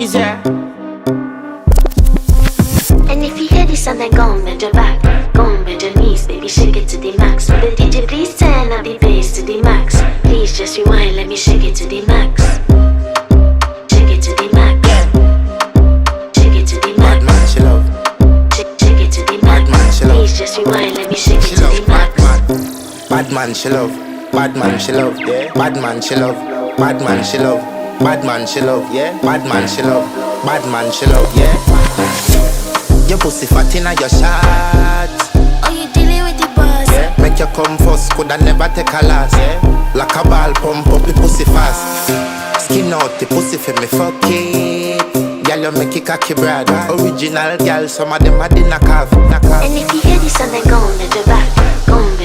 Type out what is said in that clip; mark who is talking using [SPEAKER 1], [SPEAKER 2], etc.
[SPEAKER 1] Is there?
[SPEAKER 2] And if you hear this and then go on bend your back, go on bend your knees, baby shake it to the max. Will the DJ please turn up the bass to the max? Please just rewind, let me shake it to the max. Shake it to the max. Shake it to the max.
[SPEAKER 3] Bad man, she love.
[SPEAKER 2] Shake it to the max.
[SPEAKER 3] Bad man, she love.
[SPEAKER 2] Please just rewind, let me shake it
[SPEAKER 3] She
[SPEAKER 2] to
[SPEAKER 3] love.
[SPEAKER 2] the max.
[SPEAKER 3] Bad man, she love. Bad man, she love. Yeah. Bad man, she love. Bad man, she love. Bad man, she love. Yeah. Bad man, she love. Bad man, she love. Yeah. Your pussy fat inna your shots.
[SPEAKER 2] Oh, you dealing with the boss?
[SPEAKER 3] Yeah. Make you come first, coulda never take a last. Yeah. Like a ball pump up the pussy fast. Skin out the pussy for me fuck it. Girl, you make it cocky brother. Original girl, some of them a the knock off.
[SPEAKER 2] And if you hear this and then go on bend your back, go on